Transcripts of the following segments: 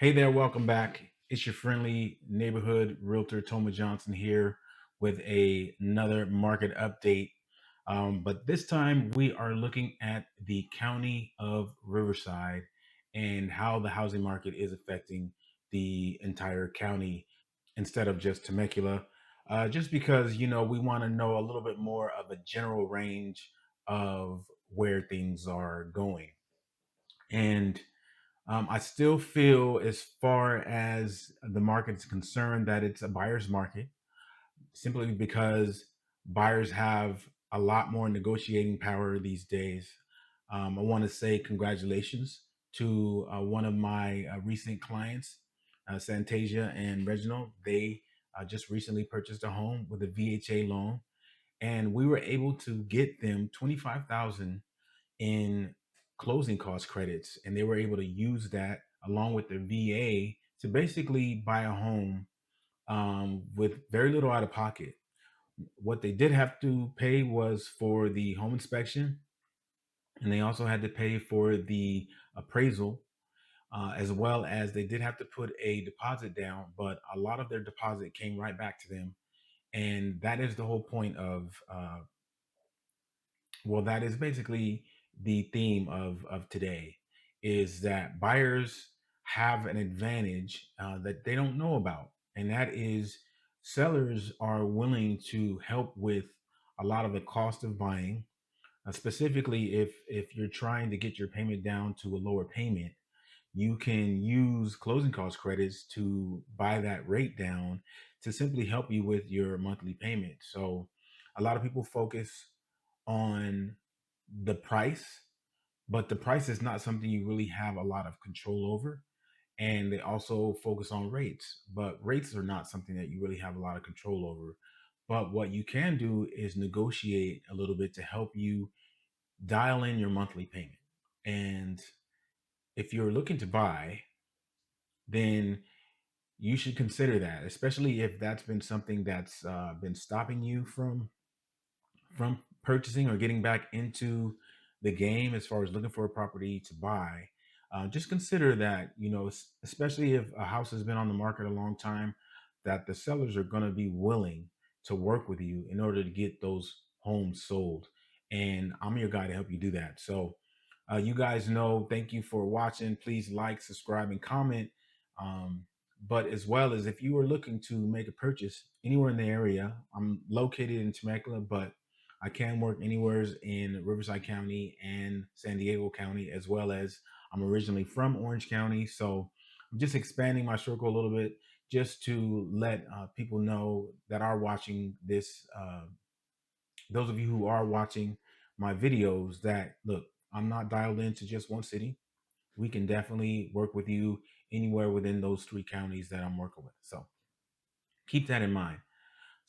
Hey there, welcome back. It's your friendly neighborhood realtor Toma Johnson here with another market update. But this time we are looking at the county of Riverside and how the housing market is affecting the entire county instead of just Temecula. Just because, we want to know a little bit more of a general range of where things are going. And I still feel, as far as the market is concerned, that it's a buyer's market simply because buyers have a lot more negotiating power these days. I want to say congratulations to one of my recent clients, Santasia and Reginald. They just recently purchased a home with a VHA loan, and we were able to get them 25,000 in closing cost credits, and they were able to use that along with their VA to basically buy a home with very little out of pocket. What they did have to pay was for the home inspection, and they also had to pay for the appraisal, as well as they did have to put a deposit down. But a lot of their deposit came right back to them, and that is the whole point of well, that is basically the theme of today, is that buyers have an advantage that they don't know about, and that is sellers are willing to help with a lot of the cost of buying, specifically if you're trying to get your payment down to a lower payment. You can use closing cost credits to buy that rate down to simply help you with your monthly payment. So a lot of people focus on the price, but the price is not something you really have a lot of control over. And they also focus on rates, but rates are not something that you really have a lot of control over. But what you can do is negotiate a little bit to help you dial in your monthly payment. And if you're looking to buy, then you should consider that, especially if that's been something that's been stopping you from purchasing or getting back into the game as far as looking for a property to buy. Just consider that, especially if a house has been on the market a long time, that the sellers are going to be willing to work with you in order to get those homes sold. And I'm your guy to help you do that. So, you guys know, thank you for watching. Please like, subscribe, and comment. But as well as if you are looking to make a purchase anywhere in the area, I'm located in Temecula, but I can work anywhere in Riverside County and San Diego County, as well as I'm originally from Orange County. So I'm just expanding my circle a little bit just to let people know that are watching this. Those of you who are watching my videos, that look, I'm not dialed into just one city. We can definitely work with you anywhere within those three counties that I'm working with. So keep that in mind.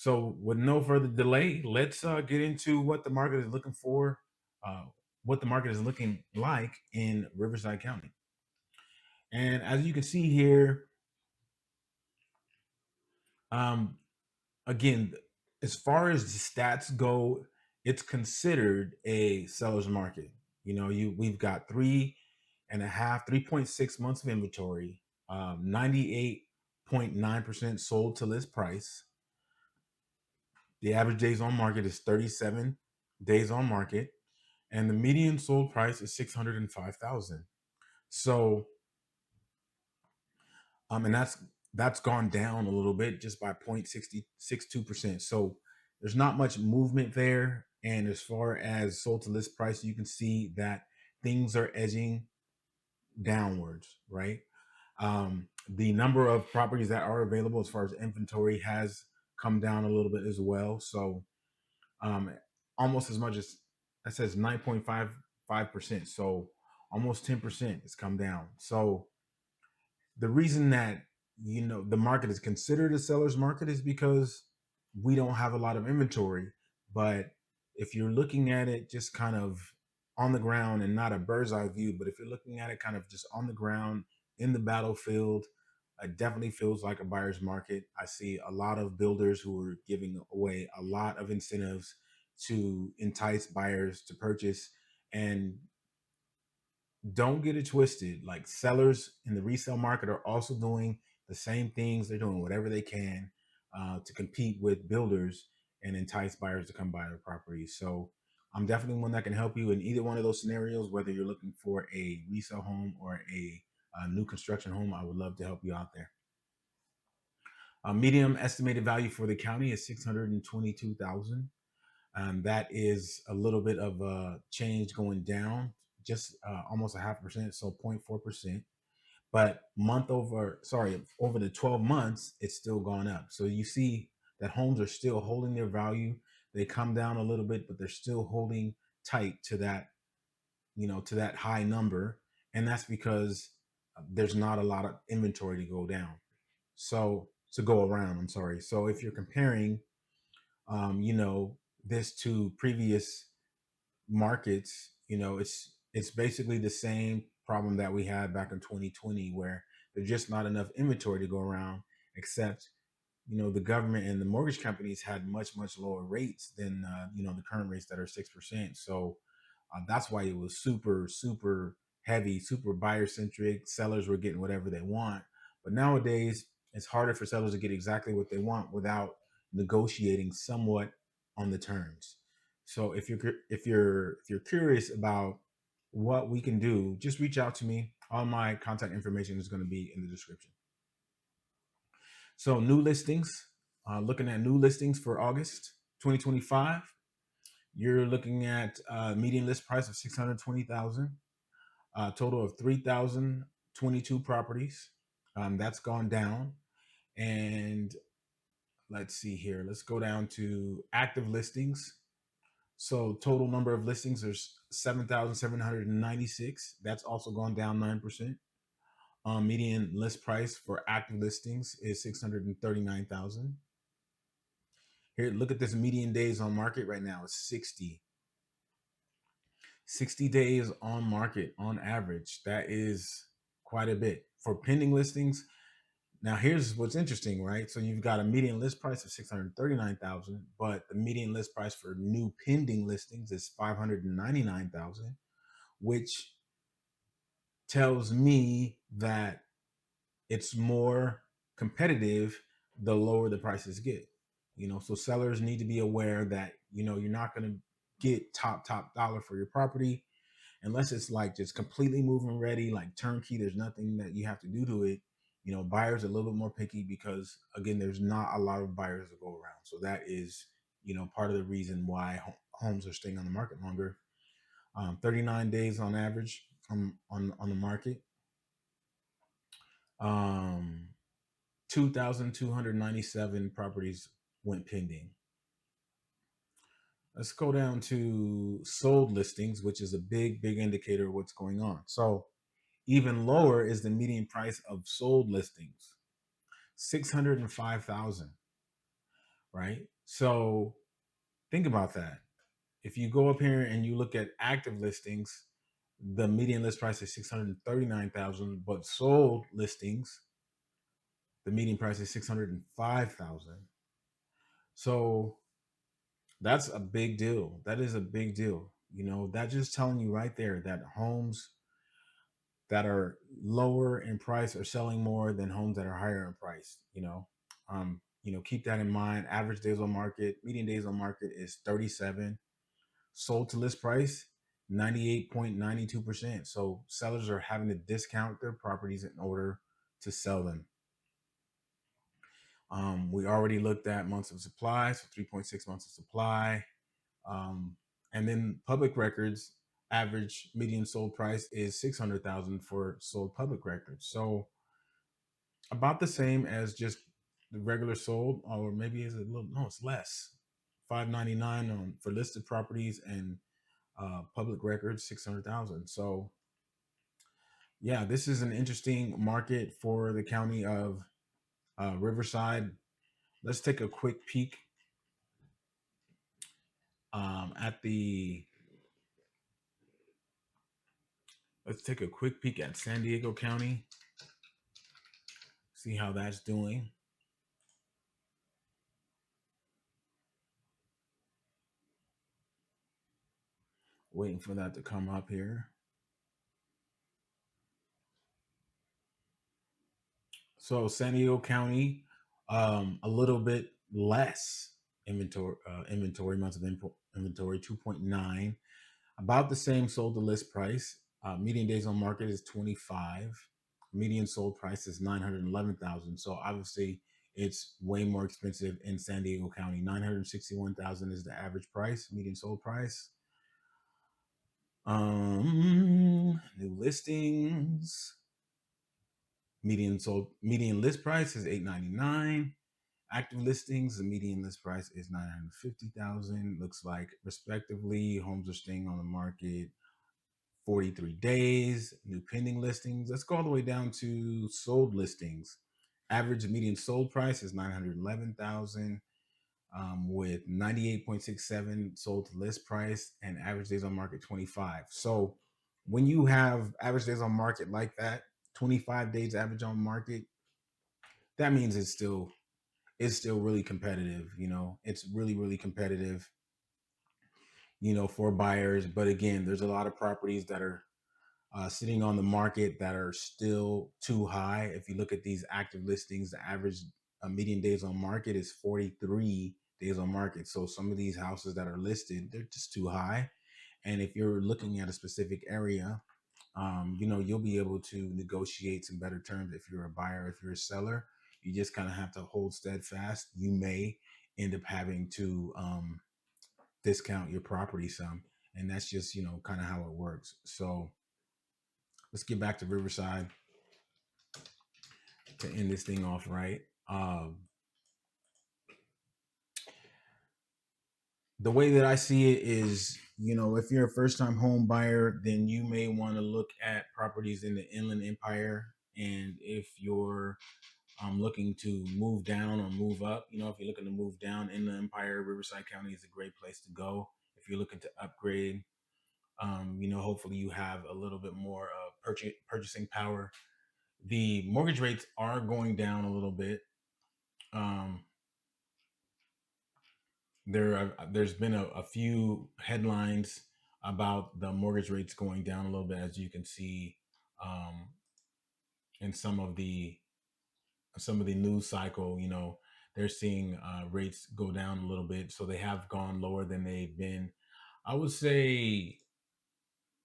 So, with no further delay, let's get into what the market is looking for, uh, what the market is looking like in Riverside County. And as you can see here, um, again, as far as the stats go, it's considered a seller's market. We've got 3.6 months of inventory, 98.9% sold to list price. The average days on market is 37 days on market, and the median sold price is 605,000. So, and that's gone down a little bit just by 0.62%. So there's not much movement there. And as far as sold to list price, you can see that things are edging downwards, right? The number of properties that are available as far as inventory has come down a little bit as well. So um, almost as much as that says 9.55%. So almost 10% has come down. So the reason that the market is considered a seller's market is because we don't have a lot of inventory. But if you're looking at it just kind of on the ground and not a bird's eye view, but if you're looking at it kind of just on the ground in the battlefield, it definitely feels like a buyer's market. I see a lot of builders who are giving away a lot of incentives to entice buyers to purchase. And don't get it twisted. Like, sellers in the resale market are also doing the same things. They're doing whatever they can to compete with builders and entice buyers to come buy their properties. So I'm definitely one that can help you in either one of those scenarios, whether you're looking for a resale home or a new construction home. I would love to help you out there. Medium estimated value for the county is 622,000. That is a little bit of a change going down, just almost a 0.5%, so 0.4%. But over the 12 months, it's still gone up. So you see that homes are still holding their value. They come down a little bit, but they're still holding tight to that, to that high number. And that's because there's not a lot of inventory to go down. So to go around, I'm sorry. So if you're comparing, you know, this to previous markets, it's basically the same problem that we had back in 2020, where there's just not enough inventory to go around, except the government and the mortgage companies had much lower rates than the current rates that are 6%. So that's why it was super heavy, super buyer centric. Sellers were getting whatever they want, but nowadays it's harder for sellers to get exactly what they want without negotiating somewhat on the terms. So if you're curious about what we can do, just reach out to me. All my contact information is going to be in the description. So new listings, looking at new listings for August 2025, you're looking at median list price of 620,000, total of 3,022 properties. That's gone down. And let's see here. Let's go down to active listings. So total number of listings is 7,796. That's also gone down 9%. Median list price for active listings is 639,000. Here, look at this median days on market right now. It's 60 days on market on average. That is quite a bit for pending listings. Now, here's what's interesting, right? So you've got a median list price of 639,000, but the median list price for new pending listings is 599,000, which tells me that it's more competitive the lower the prices get. So sellers need to be aware that you're not going to get top dollar for your property unless it's like just completely moving ready, like turnkey. There's nothing that you have to do to it. Buyers are a little bit more picky because, again, there's not a lot of buyers to go around. So that is part of the reason why homes are staying on the market longer. 39 days on average on the market. 2,297 properties went pending. Let's go down to sold listings, which is a big indicator of what's going on. So even lower is the median price of sold listings, 605,000, right? So think about that. If you go up here and you look at active listings, the median list price is 639,000, but sold listings, the median price is 605,000. So that's a big deal. That is a big deal. That's just telling you right there that homes that are lower in price are selling more than homes that are higher in price. Keep that in mind. Average days on market, median days on market is 37. Sold to list price, 98.92%. So sellers are having to discount their properties in order to sell them. We already looked at months of supply, so 3.6 months of supply. And then public records, average median sold price is 600,000 for sold public records. So about the same as just the regular sold, or maybe is it a little, no, it's less. 599 on for listed properties, and public records 600,000. So yeah, this is an interesting market for the county of Riverside. Let's take a quick peek at the let's take a quick peek at San Diego County, see how that's doing. Waiting for that to come up here. So San Diego County, a little bit less inventory months of inventory, 2.9. About the same sold to list price. Median days on market is 25. Median sold price is 911,000. So obviously, it's way more expensive in San Diego County. 961,000 is the average price, median sold price. New listings. Median list price is 899. Active listings, the median list price is 950,000. Looks like respectively, homes are staying on the market 43 days. New pending listings. Let's go all the way down to sold listings. Average median sold price is 911,000, with 98.67 sold to list price and average days on market 25. So when you have average days on market like that, 25 days average on market, that means it's still really competitive. It's really, really competitive, for buyers. But again, there's a lot of properties that are sitting on the market that are still too high. If you look at these active listings, the average median days on market is 43 days on market. So some of these houses that are listed, they're just too high. And if you're looking at a specific area, you'll be able to negotiate some better terms if you're a buyer. If you're a seller, you just kind of have to hold steadfast. You may end up having to discount your property some, and that's just kind of how it works. So let's get back to Riverside to end this thing off right. The way that I see it is, if you're a first time home buyer, then you may want to look at properties in the Inland Empire. And if you're looking to move down or move up, if you're looking to move down in the Empire, Riverside County is a great place to go. If you're looking to upgrade, hopefully you have a little bit more purchasing power. The mortgage rates are going down a little bit. Um, there's been a few headlines about the mortgage rates going down a little bit, as you can see um, in some of the news cycle. They're seeing rates go down a little bit, so they have gone lower than they've been. I would say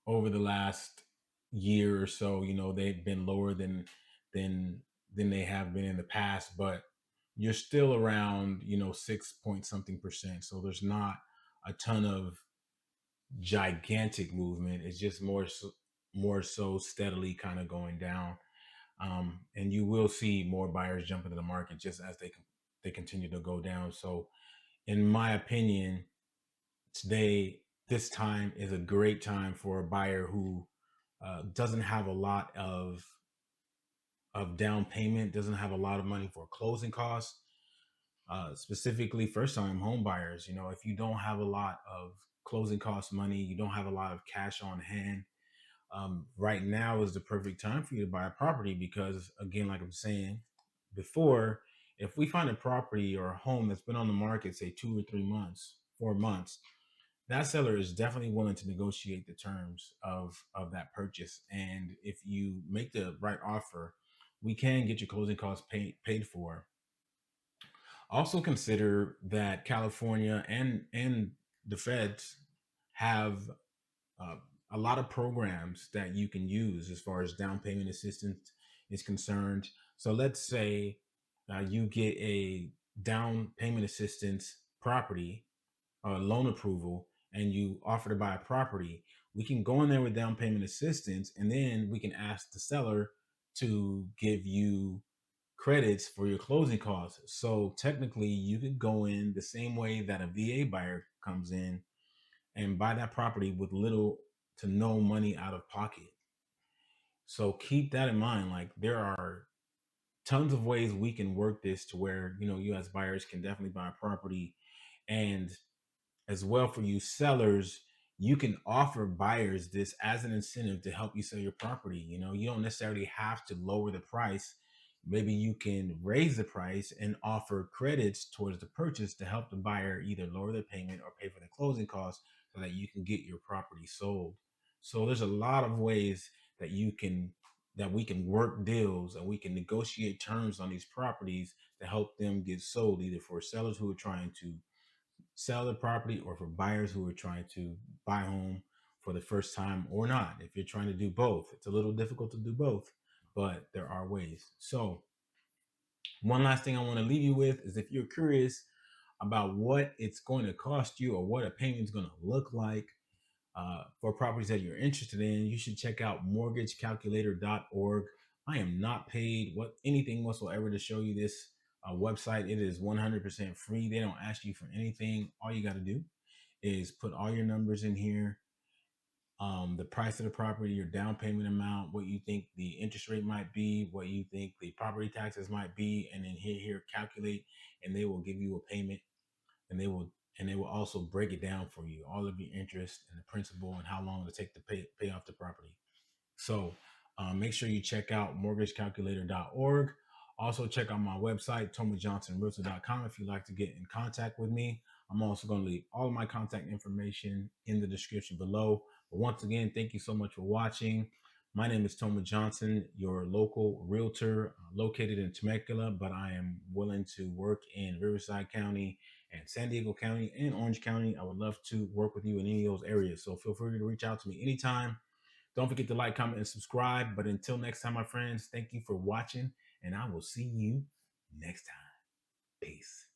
over the last year or so, they've been lower than than they have been in the past, but you're still around, 6 point something percent. So there's not a ton of gigantic movement. It's just more so steadily kind of going down. And you will see more buyers jump into the market just as they continue to go down. So in my opinion, this time is a great time for a buyer who doesn't have a lot of down payment, doesn't have a lot of money for closing costs. Specifically first time home buyers, if you don't have a lot of closing cost money, you don't have a lot of cash on hand, right now is the perfect time for you to buy a property. Because again, like I'm saying before, if we find a property or a home that's been on the market, say 2 or 3 months, 4 months, that seller is definitely willing to negotiate the terms of that purchase. And if you make the right offer, we can get your closing costs paid for. Also consider that California and the feds have uh, a lot of programs that you can use as far as down payment assistance is concerned. So let's say you get a down payment assistance property loan approval, and you offer to buy a property. We can go in there with down payment assistance, and then we can ask the seller to give you credits for your closing costs. So technically, you could go in the same way that a VA buyer comes in and buy that property with little to no money out of pocket. So keep that in mind. Like, there are tons of ways we can work this to where, you as buyers can definitely buy a property. And as well, for you sellers, you can offer buyers this as an incentive to help you sell your property. You don't necessarily have to lower the price. Maybe you can raise the price and offer credits towards the purchase to help the buyer either lower their payment or pay for the closing costs so that you can get your property sold. So there's a lot of ways that you can that we can work deals and we can negotiate terms on these properties to help them get sold, either for sellers who are trying to sell the property or for buyers who are trying to buy home for the first time or not. If you're trying to do both, it's a little difficult to do both, but there are ways. So one last thing I want to leave you with is, if you're curious about what it's going to cost you or what a payment is going to look like for properties that you're interested in, you should check out mortgagecalculator.org. I am not paid anything whatsoever to show you this website. It is 100% free. They don't ask you for anything. All you got to do is put all your numbers in here, the price of the property, your down payment amount, what you think the interest rate might be, what you think the property taxes might be, and then here calculate, and they will give you a payment, and they will also break it down for you, all of your interest and the principal and how long it'll take to pay off the property. So make sure you check out mortgagecalculator.org. Also check out my website, tomajohnsonrealtor.com, if you'd like to get in contact with me. I'm also going to leave all of my contact information in the description below. But once again, thank you so much for watching. My name is Toma Johnson, your local realtor located in Temecula, but I am willing to work in Riverside County and San Diego County and Orange County. I would love to work with you in any of those areas. So feel free to reach out to me anytime. Don't forget to like, comment, and subscribe. But until next time, my friends, thank you for watching, and I will see you next time. Peace.